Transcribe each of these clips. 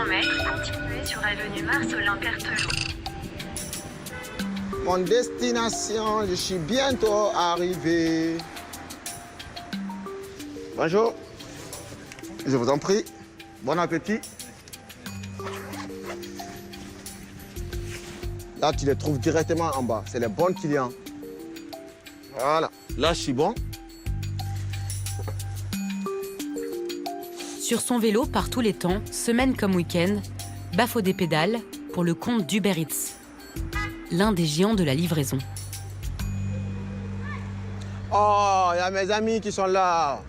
200 mètres, continuez sur l'avenue Mars-Olympia-Artelot. Mon destination, je suis bientôt arrivé. Bonjour. Je vous en prie. Bon appétit. Là, tu les trouves directement en bas. C'est les bons clients. Voilà. Là, je suis bon. Sur son vélo, par tous les temps, semaine comme week-end, Bafodé pédale pour le compte d'Uber Eats, l'un des géants de la livraison. Oh, il y a mes amis qui sont là.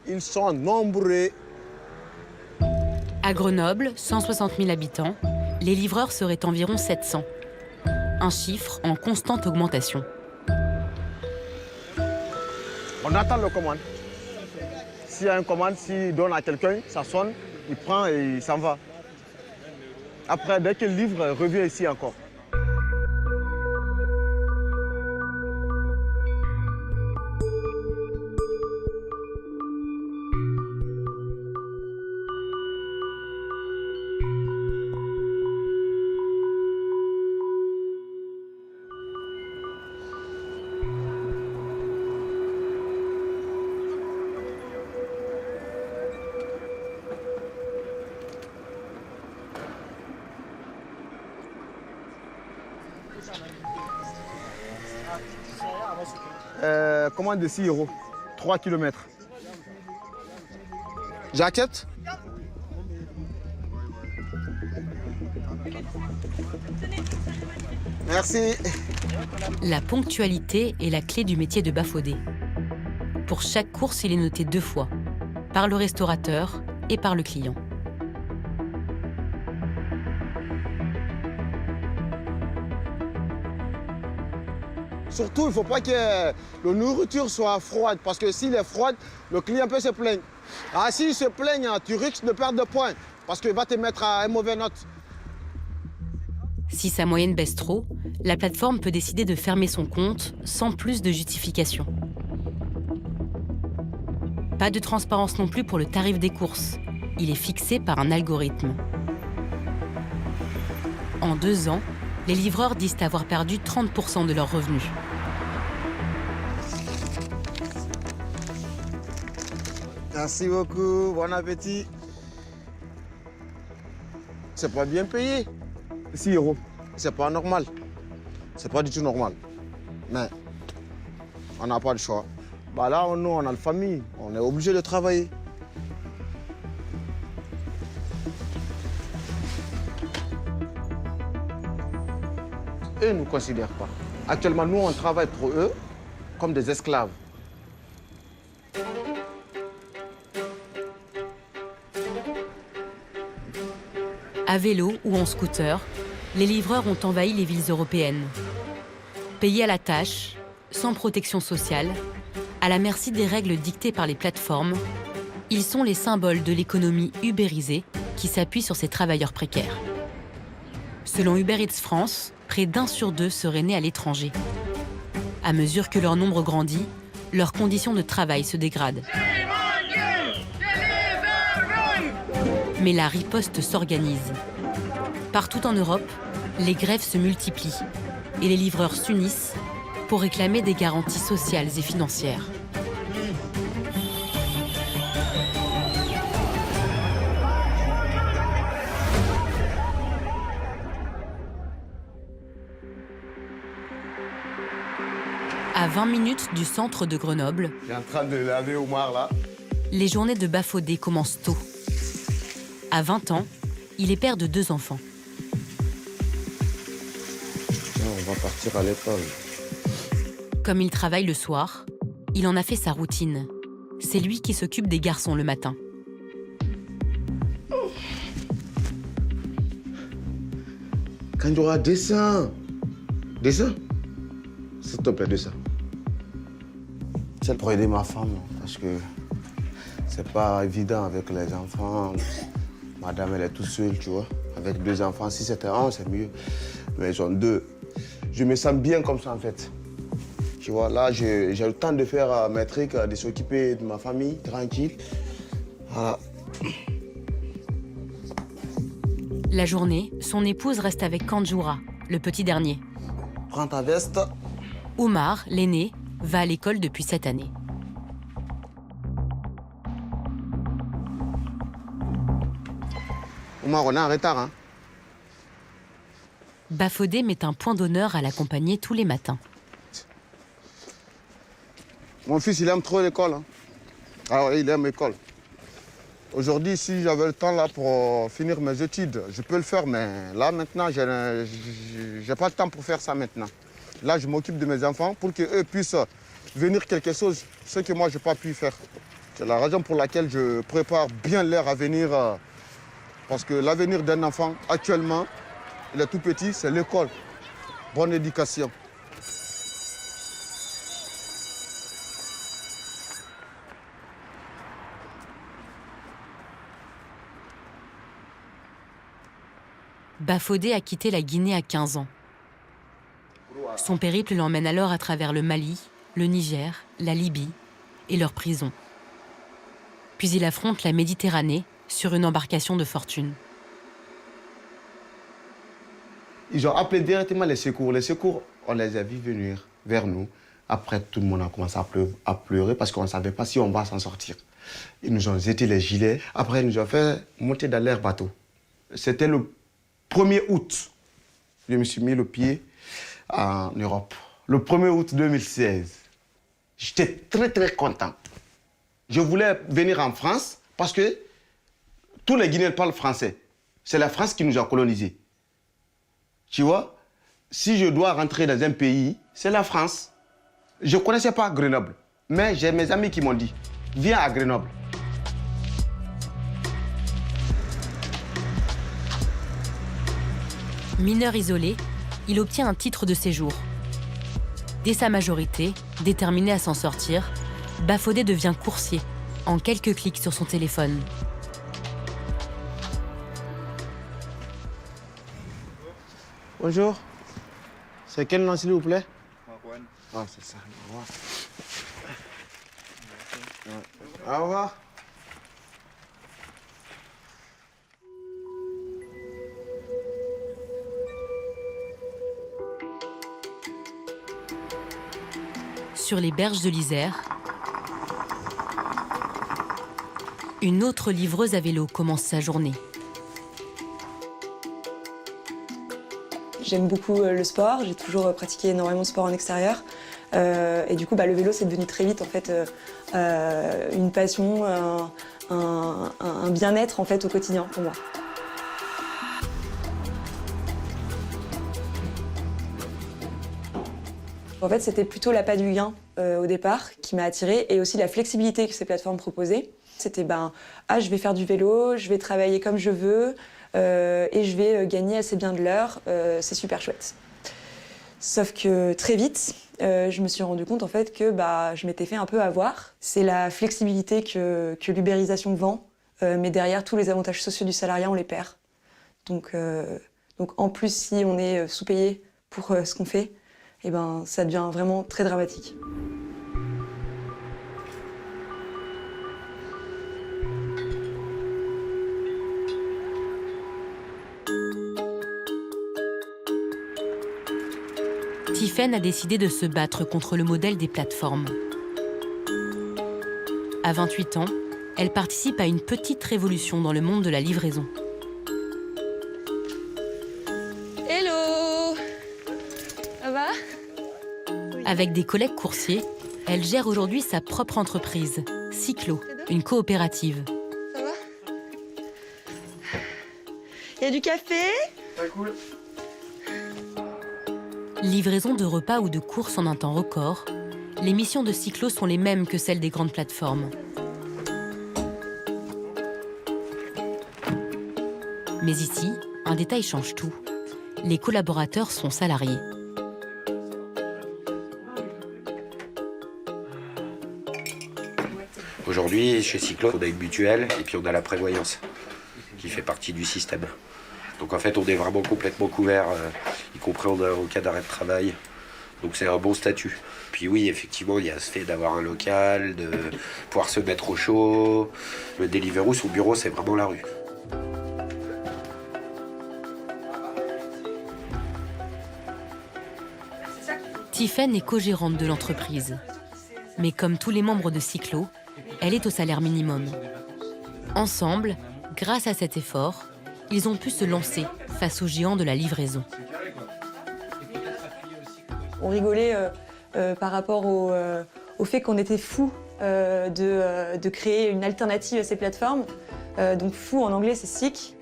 Ils sont nombreux. À Grenoble, 160 000 habitants, les livreurs seraient environ 700. Un chiffre en constante augmentation. On attend le commande. S'il y a une commande, s'il donne à quelqu'un, ça sonne, il prend et il s'en va. Après, dès qu'il livre, il revient ici encore. Commande de 6 €, 3 km. J'accepte. Merci. La ponctualité est la clé du métier de Bafodé. Pour chaque course, il est noté 2 fois, par le restaurateur et par le client. Surtout, il ne faut pas que la nourriture soit froide, parce que s'il est froide, le client peut se plaindre. Ah, s'il se plaigne, tu risques de perdre de points, parce qu'il va te mettre à une mauvaise note. Si sa moyenne baisse trop, la plateforme peut décider de fermer son compte sans plus de justification. Pas de transparence non plus pour le tarif des courses. Il est fixé par un algorithme. En 2 ans, les livreurs disent avoir perdu 30% de leurs revenus. Merci beaucoup, bon appétit. C'est pas bien payé. 6 €, c'est pas normal. C'est pas du tout normal. Mais on n'a pas le choix. Bah là, nous, on a la famille, on est obligé de travailler. Eux ne nous considèrent pas. Actuellement, nous, on travaille pour eux comme des esclaves. À vélo ou en scooter, les livreurs ont envahi les villes européennes. Payés à la tâche, sans protection sociale, à la merci des règles dictées par les plateformes, ils sont les symboles de l'économie ubérisée qui s'appuie sur ces travailleurs précaires. Selon Uber Eats France, près d'1 sur 2 seraient nés à l'étranger. À mesure que leur nombre grandit, leurs conditions de travail se dégradent. Mais la riposte s'organise. Partout en Europe, les grèves se multiplient et les livreurs s'unissent pour réclamer des garanties sociales et financières. À 20 minutes du centre de Grenoble, Je suis en train de laver Omar là. les journées de Bafodé commencent tôt. À 20 ans, il est père de 2 enfants. On va partir à l'école. Comme il travaille le soir, il en a fait sa routine. C'est lui qui s'occupe des garçons le matin. Quand tu auras dessin. Dessin. S'il te plaît, dessin. C'est pour aider ma femme, parce que c'est pas évident avec les enfants. Madame, elle est toute seule, tu vois. Avec 2 enfants, si c'était un, c'est mieux. Mais ils ont 2. Je me sens bien comme ça, en fait. Tu vois, là, j'ai le temps de faire mes trucs, de s'occuper de ma famille, tranquille. Voilà. La journée, son épouse reste avec Kanjoura, le petit dernier. Prends ta veste. Oumar, l'aîné, va à l'école depuis cette année. Oumar, on est en retard, hein? Bafodé met un point d'honneur à l'accompagner tous les matins. Mon fils, il aime trop l'école. Hein. Alors, il aime l'école. Aujourd'hui, si j'avais le temps là pour finir mes études, je peux le faire, mais là, maintenant, je n'ai pas le temps pour faire ça maintenant. Là, je m'occupe de mes enfants pour qu'eux puissent venir quelque chose, ce que moi, je n'ai pas pu faire. C'est la raison pour laquelle je prépare bien leur avenir, parce que l'avenir d'un enfant, actuellement, il est tout petit, c'est l'école. Bonne éducation. Bafodé a quitté la Guinée à 15 ans. Son périple l'emmène alors à travers le Mali, le Niger, la Libye et leurs prisons. Puis il affronte la Méditerranée sur une embarcation de fortune. Ils ont appelé directement les secours. Les secours, on les a vus venir vers nous. Après, tout le monde a commencé à pleurer parce qu'on ne savait pas si on va s'en sortir. Ils nous ont jeté les gilets. Après, ils nous ont fait monter dans leur bateau. C'était le 1er août. Je me suis mis le pied en Europe. Le 1er août 2016. J'étais très, très content. Je voulais venir en France parce que tous les Guinéens parlent français. C'est la France qui nous a colonisés. Tu vois, si je dois rentrer dans un pays, c'est la France. Je ne connaissais pas Grenoble, mais j'ai mes amis qui m'ont dit, viens à Grenoble. Mineur isolé, il obtient un titre de séjour. Dès sa majorité, déterminé à s'en sortir, Bafodé devient coursier, en quelques clics sur son téléphone. Bonjour. C'est quel nom, s'il vous plaît? Marwan. Ah, c'est ça. Au revoir. Sur les berges de l'Isère, une autre livreuse à vélo commence sa journée. J'aime beaucoup le sport, j'ai toujours pratiqué énormément de sport en extérieur. Et du coup, le vélo, c'est devenu très vite en fait, une passion, un bien-être en fait, au quotidien pour moi. En fait, c'était plutôt l'appât du gain au départ qui m'a attirée et aussi la flexibilité que ces plateformes proposaient. C'était je vais faire du vélo, je vais travailler comme je veux et je vais gagner assez bien de l'heure, c'est super chouette. Sauf que très vite, je me suis rendu compte en fait que je m'étais fait un peu avoir. C'est la flexibilité que l'ubérisation vend, mais derrière tous les avantages sociaux du salariat, on les perd. Donc en plus, si on est sous-payé pour ce qu'on fait, ça devient vraiment très dramatique. Tiffaine a décidé de se battre contre le modèle des plateformes. À 28 ans, elle participe à une petite révolution dans le monde de la livraison. Hello! Ça va? Avec des collègues coursiers, elle gère aujourd'hui sa propre entreprise, Cyclo, une coopérative. Ça va? Il y a du café? Très cool. Livraison de repas ou de courses en un temps record, les missions de Cyclo sont les mêmes que celles des grandes plateformes. Mais ici, un détail change tout. Les collaborateurs sont salariés. Aujourd'hui, chez Cyclo, on a une mutuelle et puis on a la prévoyance qui fait partie du système. Donc en fait, on est vraiment complètement couvert, y compris en cas d'arrêt de travail. Donc c'est un bon statut. Puis oui, effectivement, il y a ce fait d'avoir un local, de pouvoir se mettre au chaud. Le Deliveroo, son bureau, c'est vraiment la rue. Tiffaine est co-gérante de l'entreprise. Mais comme tous les membres de Cyclo, elle est au salaire minimum. Ensemble, grâce à cet effort, ils ont pu se lancer face aux géants de la livraison. On rigolait par rapport au fait qu'on était fous de créer une alternative à ces plateformes. Donc fou en anglais, c'est sick.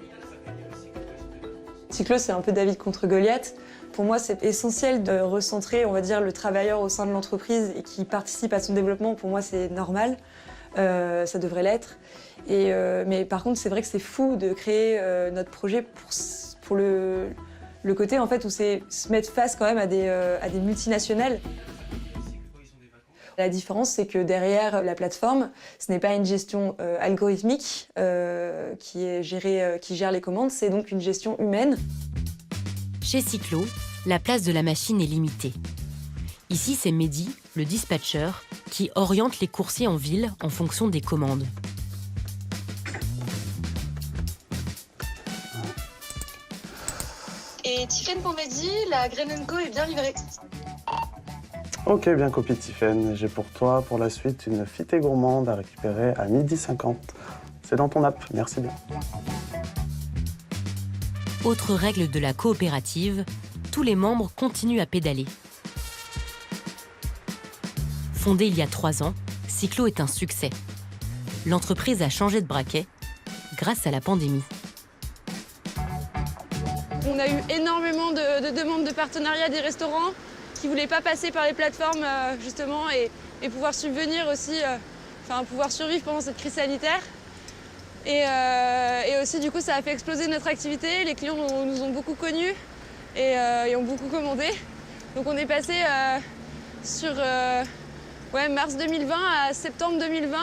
Cyclo, c'est un peu David contre Goliath. Pour moi, c'est essentiel de recentrer, on va dire, le travailleur au sein de l'entreprise et qui participe à son développement. Pour moi, c'est normal. Ça devrait l'être. Mais par contre, c'est vrai que c'est fou de créer notre projet pour le côté en fait, où c'est se mettre face quand même à des multinationales. La différence, c'est que derrière la plateforme, ce n'est pas une gestion algorithmique qui gère les commandes, c'est donc une gestion humaine. Chez Cyclo, la place de la machine est limitée. Ici, c'est Mehdi, le dispatcher, qui oriente les coursiers en ville en fonction des commandes. Et Tiffaine pour Mehdi, la Grain & Co est bien livrée. Ok, bien copié Tiffaine. J'ai pour toi, pour la suite, une fitée gourmande à récupérer à 12h50. C'est dans ton app, merci bien. Autre règle de la coopérative, tous les membres continuent à pédaler. Fondée il y a 3 ans, Cyclo est un succès. L'entreprise a changé de braquet grâce à la pandémie. On a eu énormément de demandes de partenariat des restaurants qui ne voulaient pas passer par les plateformes justement et pouvoir subvenir aussi, pouvoir survivre pendant cette crise sanitaire. Et aussi du coup ça a fait exploser notre activité, les clients nous ont beaucoup connus et ont beaucoup commandé. Donc on est passé sur mars 2020 à septembre 2020,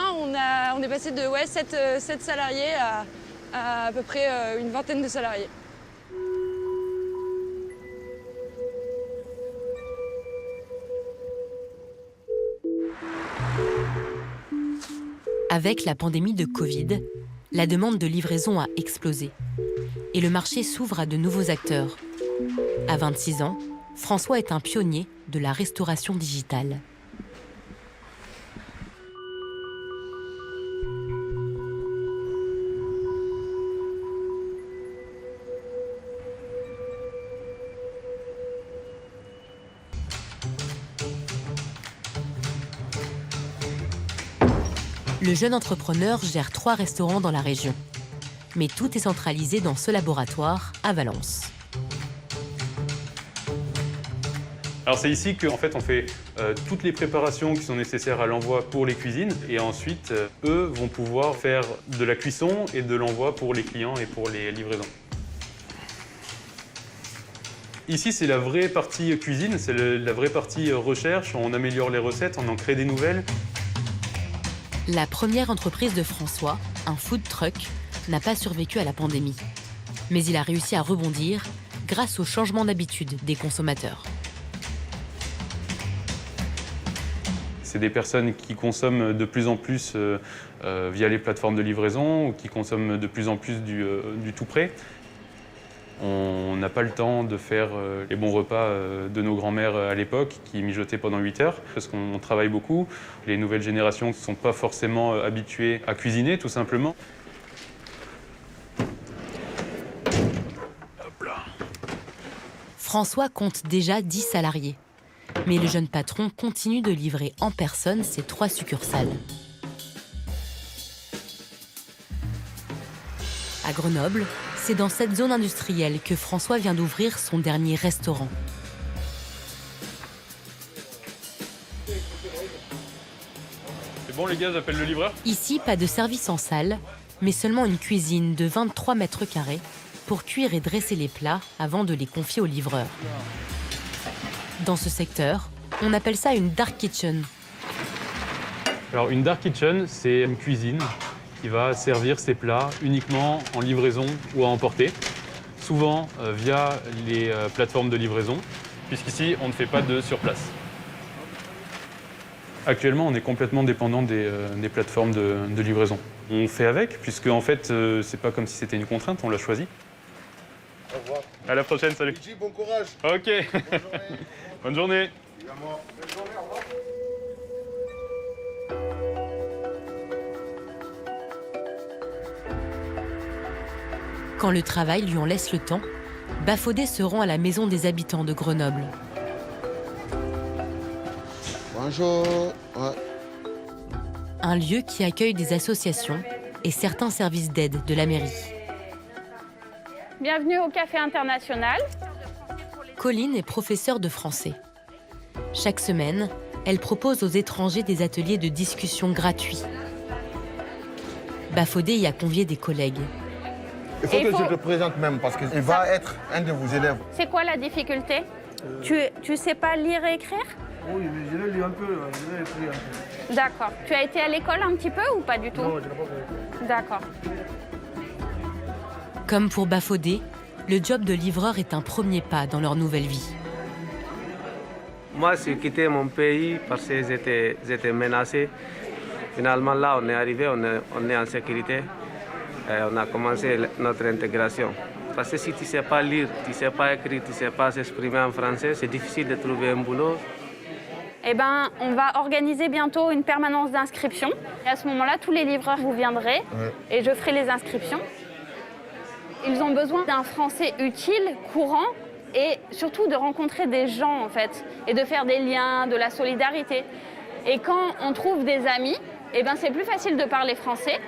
on est passé de 7 salariés à peu près une vingtaine de salariés. Avec la pandémie de Covid, la demande de livraison a explosé et le marché s'ouvre à de nouveaux acteurs. À 26 ans, François est un pionnier de la restauration digitale. Le jeune entrepreneur gère 3 restaurants dans la région. Mais tout est centralisé dans ce laboratoire à Valence. Alors c'est ici qu'en fait on fait toutes les préparations qui sont nécessaires à l'envoi pour les cuisines et ensuite eux vont pouvoir faire de la cuisson et de l'envoi pour les clients et pour les livraisons. Ici c'est la vraie partie cuisine, c'est la vraie partie recherche, on améliore les recettes, on en crée des nouvelles. La première entreprise de François, un food truck, n'a pas survécu à la pandémie. Mais il a réussi à rebondir grâce au changement d'habitude des consommateurs. C'est des personnes qui consomment de plus en plus via les plateformes de livraison ou qui consomment de plus en plus du tout prêt. On n'a pas le temps de faire les bons repas de nos grands-mères à l'époque qui mijotaient pendant 8 heures parce qu'on travaille beaucoup. Les nouvelles générations ne sont pas forcément habituées à cuisiner tout simplement. Hop là. François compte déjà 10 salariés. Mais le jeune patron continue de livrer en personne ses 3 succursales. À Grenoble, c'est dans cette zone industrielle que François vient d'ouvrir son dernier restaurant. C'est bon les gars, j'appelle le livreur. Ici, pas de service en salle, mais seulement une cuisine de 23 mètres carrés pour cuire et dresser les plats avant de les confier au livreur. Dans ce secteur, on appelle ça une dark kitchen. Alors une dark kitchen, c'est une cuisine qui va servir ses plats uniquement en livraison ou à emporter, souvent via les plateformes de livraison, puisqu'ici on ne fait pas de surplace. Actuellement, on est complètement dépendant des plateformes de livraison. On fait avec, puisque en fait, c'est pas comme si c'était une contrainte, on l'a choisi. Au revoir. À la prochaine, salut. Bon courage. Ok. Bonne journée. Quand le travail lui en laisse le temps, Bafodé se rend à la maison des habitants de Grenoble. Bonjour. Ouais. Un lieu qui accueille des associations et certains services d'aide de la mairie. Bienvenue au Café International. Colline est professeure de français. Chaque semaine, elle propose aux étrangers des ateliers de discussion gratuits. Bafodé y a convié des collègues. Il faut que je te présente même parce qu'il va être un de vos élèves. C'est quoi la difficulté? Tu sais pas lire et écrire? Oui, mais je vais lire un peu, je vais écrire un peu. D'accord. Tu as été à l'école un petit peu ou pas du tout? Non, je n'ai pas fait. D'accord. Comme pour Bafodé, le job de livreur est un premier pas dans leur nouvelle vie. Moi, j'ai quitté mon pays parce que j'étais menacé. Finalement, là, on est arrivé, on est en sécurité. Et on a commencé notre intégration. Parce que si tu ne sais pas lire, tu ne sais pas écrire, tu ne sais pas s'exprimer en français, c'est difficile de trouver un boulot. Eh ben, on va organiser bientôt une permanence d'inscription. Et à ce moment-là, tous les livreurs, vous viendrez et je ferai les inscriptions. Ils ont besoin d'un français utile, courant et surtout de rencontrer des gens, en fait, et de faire des liens, de la solidarité. Et quand on trouve des amis, eh ben, c'est plus facile de parler français.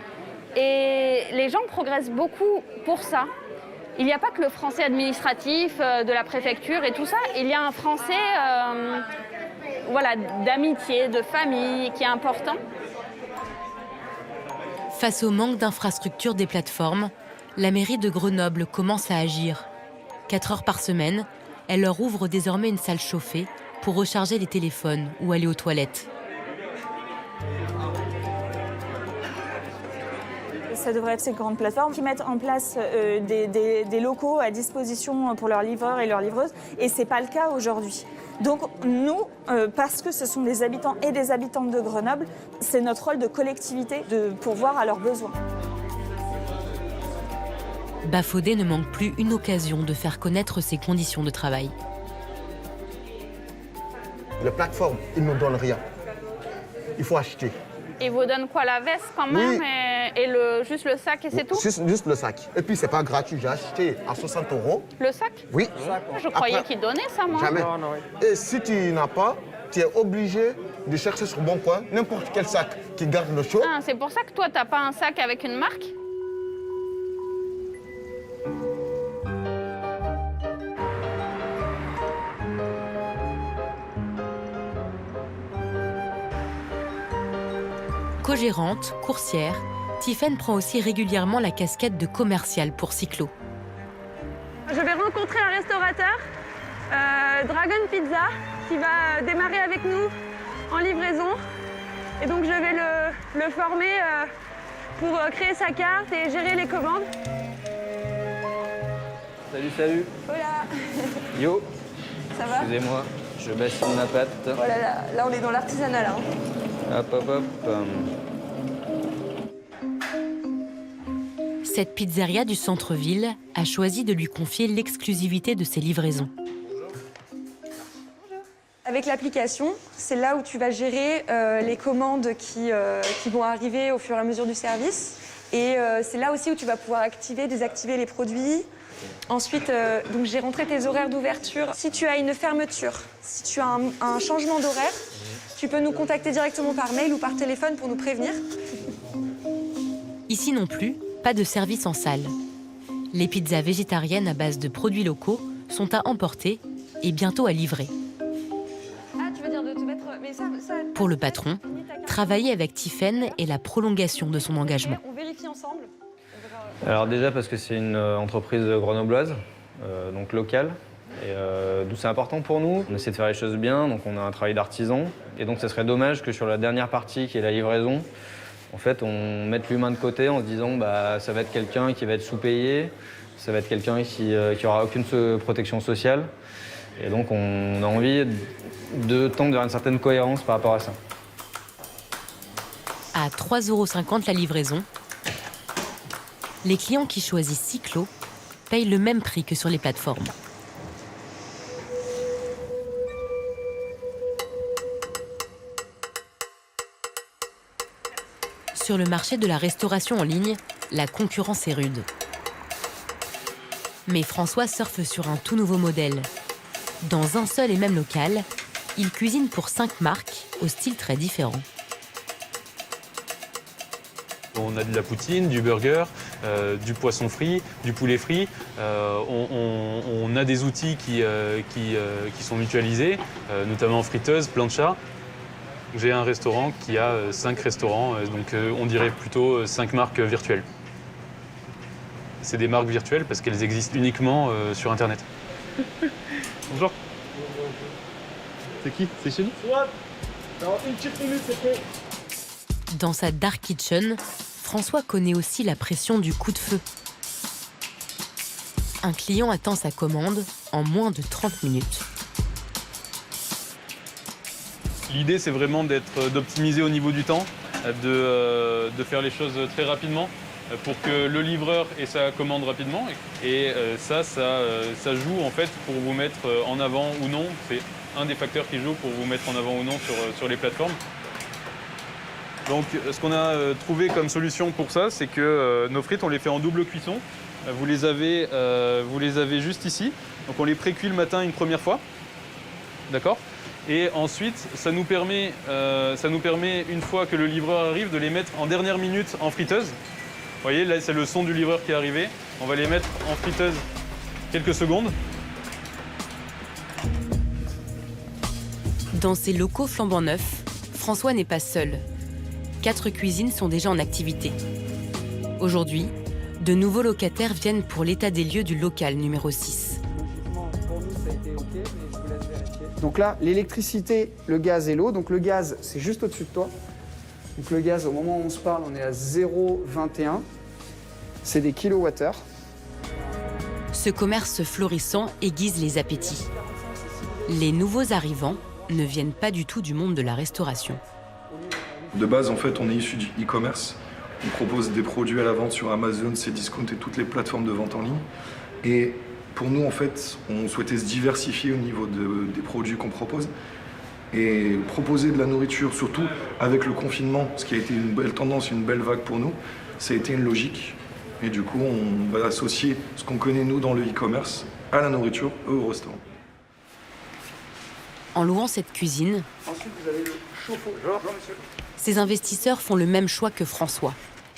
Et les gens progressent beaucoup pour ça. Il n'y a pas que le français administratif de la préfecture et tout ça. Il y a un français d'amitié, de famille qui est important. Face au manque d'infrastructures des plateformes, la mairie de Grenoble commence à agir. 4 heures par semaine, elle leur ouvre désormais une salle chauffée pour recharger les téléphones ou aller aux toilettes. Ça devrait être ces grandes plateformes qui mettent en place des locaux à disposition pour leurs livreurs et leurs livreuses. Et ce n'est pas le cas aujourd'hui. Donc nous, parce que ce sont des habitants et des habitantes de Grenoble, c'est notre rôle de collectivité de pourvoir à leurs besoins. Bafodé ne manque plus une occasion de faire connaître ses conditions de travail. Les plateformes, ils ne nous donnent rien. Il faut acheter. Ils vous donnent quoi, la veste quand même et juste le sac et c'est tout? Juste le sac. Et puis, c'est pas gratuit. J'ai acheté à 60 €. Le sac? Oui. Je croyais qu'ils donnaient ça, moi. Jamais. Et si tu n'as pas, tu es obligé de chercher sur Bon Coin n'importe quel sac qui garde le chaud. Ah, c'est pour ça que toi, t'as pas un sac avec une marque? Co-gérante, coursière, Tiffaine prend aussi régulièrement la casquette de commerciale pour Cyclo. Je vais rencontrer un restaurateur, Dragon Pizza, qui va démarrer avec nous en livraison. Et donc je vais le former pour créer sa carte et gérer les commandes. Salut. Voilà. Yo. Ça va? Excusez-moi, je bassine ma pâte. Oh là là, là on est dans l'artisanat là. Hop. Cette pizzeria du centre-ville a choisi de lui confier l'exclusivité de ses livraisons. Avec l'application, c'est là où tu vas gérer les commandes qui vont arriver au fur et à mesure du service. Et c'est là aussi où tu vas pouvoir désactiver les produits. Ensuite, donc j'ai rentré tes horaires d'ouverture. Si tu as une fermeture, si tu as un changement d'horaire, tu peux nous contacter directement par mail ou par téléphone pour nous prévenir. Ici non plus, pas de service en salle. Les pizzas végétariennes à base de produits locaux sont à emporter et bientôt à livrer. Ah, tu veux dire de te mettre... Mais ça... Pour le patron, travailler avec Tiffaine est la prolongation de son engagement. On vérifie ensemble. Alors déjà parce que c'est une entreprise grenobloise, donc locale. Et d'où c'est important pour nous. On essaie de faire les choses bien, donc on a un travail d'artisan. Et donc ce serait dommage que sur la dernière partie, qui est la livraison, en fait, on mette l'humain de côté en se disant bah ça va être quelqu'un qui va être sous-payé, ça va être quelqu'un qui aura aucune protection sociale. Et donc on a envie de tendre vers une certaine cohérence par rapport à ça. À 3,50 € la livraison, les clients qui choisissent Cyclo payent le même prix que sur les plateformes. Sur le marché de la restauration en ligne, la concurrence est rude. Mais François surfe sur un tout nouveau modèle. Dans un seul et même local, il cuisine pour 5 marques au style très différent. On a de la poutine, du burger, du poisson frit, du poulet frit. On a des outils qui sont mutualisés, notamment friteuse, plancha. J'ai un restaurant qui a 5 restaurants, donc on dirait plutôt 5 marques virtuelles. C'est des marques virtuelles parce qu'elles existent uniquement sur Internet. Bonjour. C'est qui? C'est chez nous? Dans une petite minute, c'est fait. Dans sa dark kitchen, François connaît aussi la pression du coup de feu. Un client attend sa commande en moins de 30 minutes. L'idée, c'est vraiment d'optimiser au niveau du temps, de faire les choses très rapidement pour que le livreur ait sa commande rapidement. Et ça joue en fait pour vous mettre en avant ou non. C'est un des facteurs qui joue pour vous mettre en avant ou non sur les plateformes. Donc ce qu'on a trouvé comme solution pour ça, c'est que nos frites, on les fait en double cuisson. Vous les avez juste ici. Donc on les pré-cuit le matin une première fois. D'accord ? Et ensuite, ça nous permet, une fois que le livreur arrive, de les mettre en dernière minute en friteuse. Vous voyez, là, c'est le son du livreur qui est arrivé. On va les mettre en friteuse quelques secondes. Dans ces locaux flambant neufs, François n'est pas seul. 4 cuisines sont déjà en activité. Aujourd'hui, de nouveaux locataires viennent pour l'état des lieux du local numéro 6. Donc là, l'électricité, le gaz et l'eau. Donc le gaz, c'est juste au-dessus de toi. Donc le gaz, au moment où on se parle, on est à 0,21. C'est des kilowattheures. Ce commerce florissant aiguise les appétits. Les nouveaux arrivants ne viennent pas du tout du monde de la restauration. De base, en fait, on est issu du e-commerce. On propose des produits à la vente sur Amazon, Cdiscount et toutes les plateformes de vente en ligne. Et pour nous, en fait, on souhaitait se diversifier au niveau des produits qu'on propose et proposer de la nourriture, surtout avec le confinement, ce qui a été une belle tendance, une belle vague pour nous. Ça a été une logique. Et du coup, on va associer ce qu'on connaît, nous, dans le e-commerce, à la nourriture, au restaurant. En louant cette cuisine, Ensuite, vous avez le chauffe-eau. Bonjour, monsieur. ces investisseurs font le même choix que François,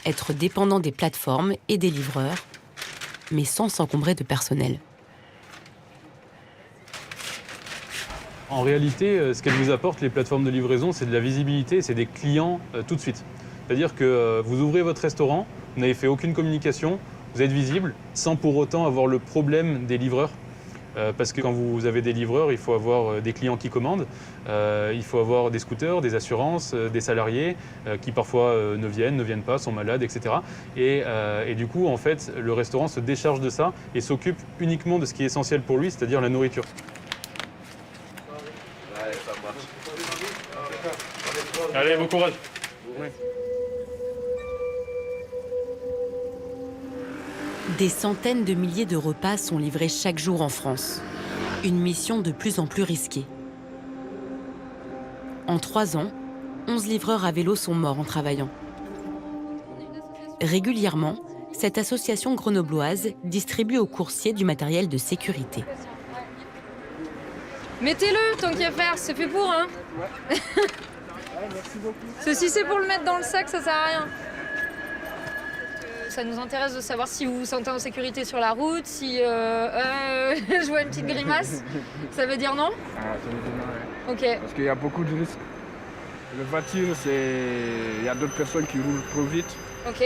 être dépendants des plateformes et des livreurs, mais sans s'encombrer de personnel. En réalité, ce qu'elles vous apportent, les plateformes de livraison, c'est de la visibilité, c'est des clients tout de suite. C'est-à-dire que vous ouvrez votre restaurant, vous n'avez fait aucune communication, vous êtes visible, sans pour autant avoir le problème des livreurs. Parce que quand vous avez des livreurs, il faut avoir des clients qui commandent, il faut avoir des scooters, des assurances, des salariés qui parfois ne viennent pas, sont malades, etc. Et du coup, en fait, le restaurant se décharge de ça et s'occupe uniquement de ce qui est essentiel pour lui, c'est-à-dire la nourriture. Ouais, ça marche. Allez, bon courage. Ouais. Des centaines de milliers de repas sont livrés chaque jour en France. Une mission de plus en plus risquée. En 3 ans, 11 livreurs à vélo sont morts en travaillant. Régulièrement, cette association grenobloise distribue aux coursiers du matériel de sécurité. Mettez-le, tant qu'il y a à faire, c'est fait pour, hein. Si c'est pour le mettre dans le sac, ça sert à rien. Ça nous intéresse de savoir si vous vous sentez en sécurité sur la route, si je vois une petite grimace, ça veut dire non? Ah, ça veut dire non, ouais. Ok. Parce qu'il y a beaucoup de risques. La voiture, il y a d'autres personnes qui roulent trop vite. Ok.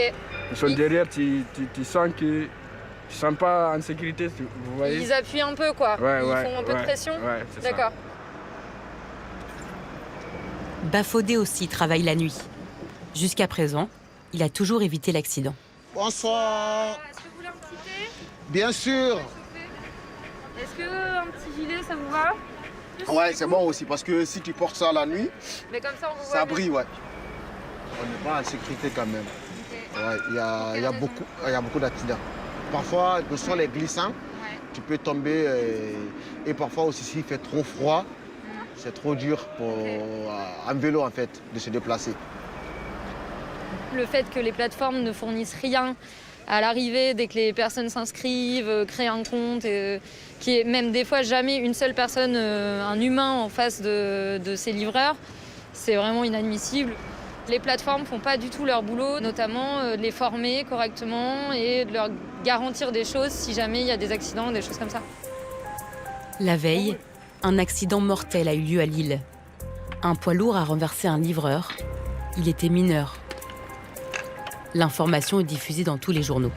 Ils sont derrière, tu sens que tu ne sens pas en sécurité, vous voyez? Ils appuient un peu, quoi. Ouais, Ils ouais, font un peu de pression. Ouais, c'est ça. D'accord. Bafodé aussi travaille la nuit. Jusqu'à présent, il a toujours évité l'accident. Bonsoir. Est-ce que vous voulez un petit thé? Bien sûr. Est-ce qu'un petit gilet, ça vous va? Ouais, c'est bon aussi parce que si tu portes ça la nuit, Mais comme ça, on vous voit ça bien. brille, ouais. On n'est pas en sécurité quand même. Ouais, il y a beaucoup d'accidents. Parfois, le sol est glissant, tu peux tomber et parfois aussi s'il fait trop froid, c'est trop dur pour un vélo en fait de se déplacer. Le fait que les plateformes ne fournissent rien à l'arrivée, dès que les personnes s'inscrivent, créent un compte, qu'il n'y ait même des fois jamais une seule personne, un humain en face de ces livreurs, c'est vraiment inadmissible. Les plateformes ne font pas du tout leur boulot, notamment de les former correctement et de leur garantir des choses si jamais il y a des accidents, des choses comme ça. La veille, un accident mortel a eu lieu à Lille. Un poids lourd a renversé un livreur. Il était mineur. L'information est diffusée dans tous les journaux.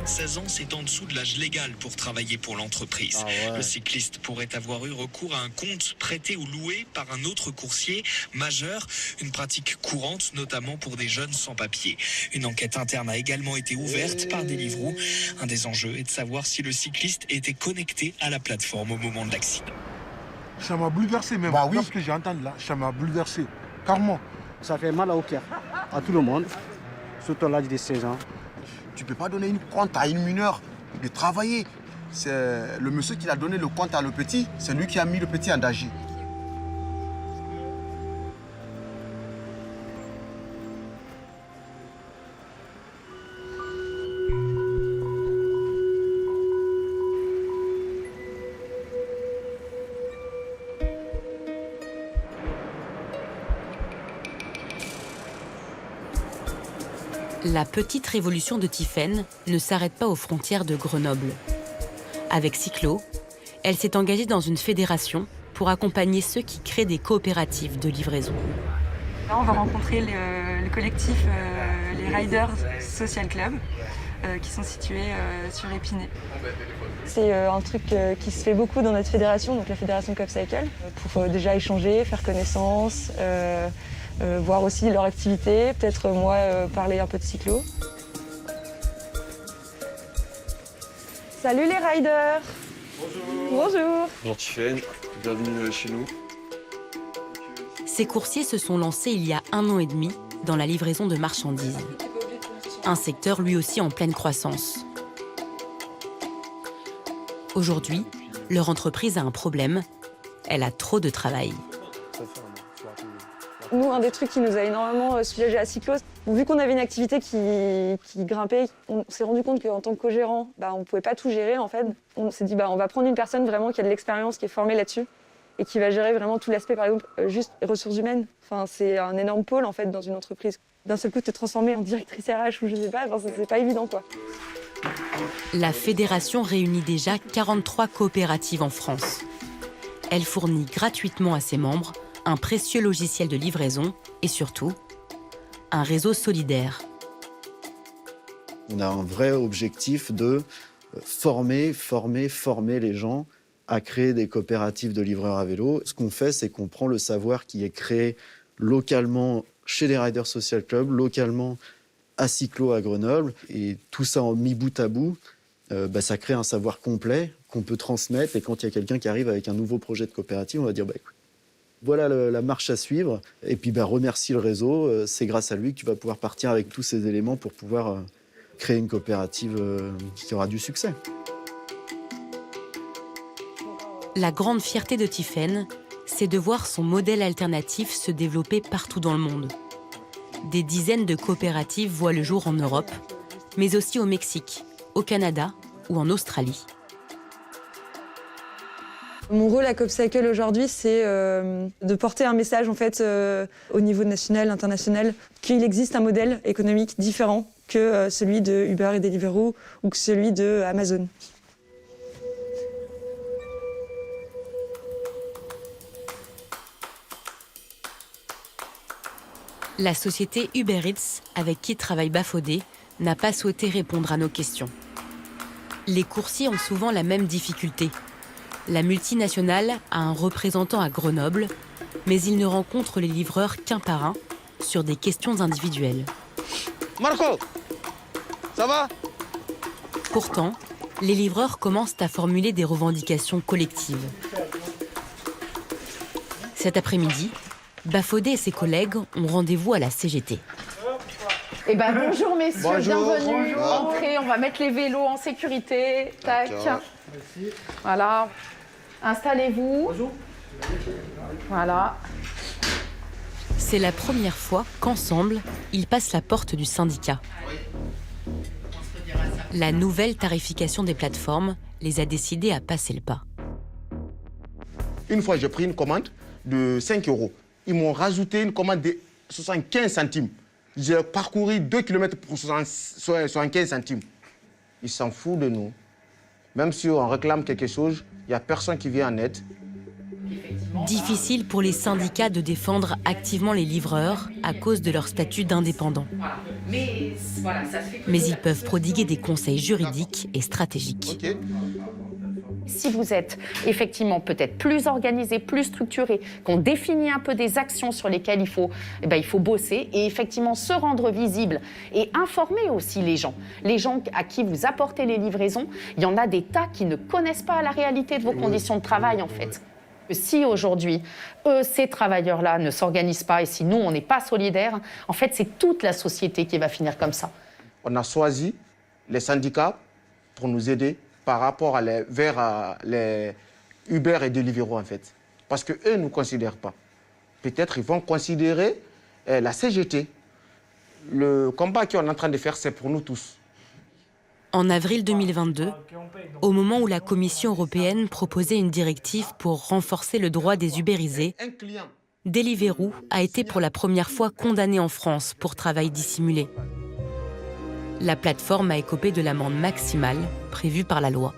16 ans, c'est en dessous de l'âge légal pour travailler pour l'entreprise. Le cycliste pourrait avoir eu recours à un compte prêté ou loué par un autre coursier majeur, une pratique courante, notamment pour des jeunes sans papier. Une enquête interne a également été ouverte par Deliveroo. Un des enjeux est de savoir si le cycliste était connecté à la plateforme au moment de l'accident. Ça m'a bouleversé même. Bah oui. Ce que j'ai entendu là, ça m'a bouleversé. Carrément. Ça fait mal au cœur, à tout le monde, surtout à l'âge de 16 ans. Tu ne peux pas donner une compte à une mineure de travailler. C'est le monsieur qui a donné le compte à le petit, c'est lui qui a mis le petit en danger. La petite révolution de Tiphaine ne s'arrête pas aux frontières de Grenoble. Avec Cyclo, elle s'est engagée dans une fédération pour accompagner ceux qui créent des coopératives de livraison. Là, on va rencontrer le collectif les Riders Social Club qui sont situés sur Épinay. C'est un truc qui se fait beaucoup dans notre fédération, donc la fédération CopCycle, pour déjà échanger, faire connaissance, voir aussi leur activité, peut-être moi parler un peu de cyclo. Salut les riders. Bonjour. Bonjour. Bonjour Tiphaine, bienvenue chez nous. Ces coursiers se sont lancés il y a 1 an et demi dans la livraison de marchandises. Un secteur lui aussi en pleine croissance. Aujourd'hui, leur entreprise a un problème. Elle a trop de travail. Nous, un des trucs qui nous a énormément soulagé à Cyclo, vu qu'on avait une activité qui grimpait, on s'est rendu compte qu'en tant que co-gérant, on ne pouvait pas tout gérer en fait. On s'est dit on va prendre une personne vraiment qui a de l'expérience, qui est formée là-dessus et qui va gérer vraiment tout l'aspect, par exemple, juste ressources humaines. Enfin, c'est un énorme pôle en fait dans une entreprise. D'un seul coup, te transformer en directrice RH ou je sais pas, c'est pas évident quoi. La fédération réunit déjà 43 coopératives en France. Elle fournit gratuitement à ses membres un précieux logiciel de livraison et surtout, un réseau solidaire. On a un vrai objectif de former les gens à créer des coopératives de livreurs à vélo. Ce qu'on fait, c'est qu'on prend le savoir qui est créé localement chez les Riders Social Club, localement à Cyclo à Grenoble, et tout ça en mis bout à bout, ça crée un savoir complet qu'on peut transmettre. Et quand il y a quelqu'un qui arrive avec un nouveau projet de coopérative, on va dire écoute, voilà la marche à suivre. Et puis remercie le réseau. C'est grâce à lui que tu vas pouvoir partir avec tous ces éléments pour pouvoir créer une coopérative qui aura du succès. La grande fierté de Tiphaine, c'est de voir son modèle alternatif se développer partout dans le monde. Des dizaines de coopératives voient le jour en Europe, mais aussi au Mexique, au Canada ou en Australie. Mon rôle à CopCycle aujourd'hui, c'est de porter un message en fait, au niveau national, international, qu'il existe un modèle économique différent que celui de Uber et Deliveroo ou que celui de Amazon. La société Uber Eats, avec qui travaille Bafodé, n'a pas souhaité répondre à nos questions. Les coursiers ont souvent la même difficulté. La multinationale a un représentant à Grenoble, mais il ne rencontre les livreurs qu'un par un sur des questions individuelles. Marco, ça va? Pourtant, les livreurs commencent à formuler des revendications collectives. Cet après-midi, Bafodé et ses collègues ont rendez-vous à la CGT. Bonjour messieurs, bonjour, bienvenue. bonjour. Entrez, on va mettre les vélos en sécurité. Tac. Voilà. Installez-vous. Bonjour. Voilà. C'est la première fois qu'ensemble, ils passent la porte du syndicat. La nouvelle tarification des plateformes les a décidés à passer le pas. Une fois, j'ai pris une commande de 5 €. Ils m'ont rajouté une commande de 75 centimes. J'ai parcouru 2 km pour 75 centimes. Ils s'en foutent de nous. Même si on réclame quelque chose, il n'y a personne qui vient en aide. Difficile pour les syndicats de défendre activement les livreurs à cause de leur statut d'indépendant. Mais ils peuvent prodiguer des conseils juridiques et stratégiques. Si vous êtes effectivement peut-être plus organisé, plus structuré, qu'on définit un peu des actions sur lesquelles il faut bosser et effectivement se rendre visible et informer aussi les gens à qui vous apportez les livraisons. Il y en a des tas qui ne connaissent pas la réalité de vos conditions de travail en fait. Si aujourd'hui, ces travailleurs-là ne s'organisent pas et si nous, on n'est pas solidaires, en fait, c'est toute la société qui va finir comme ça. On a choisi les syndicats pour nous aider par rapport vers les Uber et Deliveroo, en fait. Parce qu'eux ne nous considèrent pas. Peut-être ils vont considérer la CGT. Le combat qu'on est en train de faire, c'est pour nous tous. En avril 2022, au moment où la Commission européenne proposait une directive pour renforcer le droit des ubérisés, Deliveroo a été pour la première fois condamné en France pour travail dissimulé. La plateforme a écopé de l'amende maximale prévue par la loi.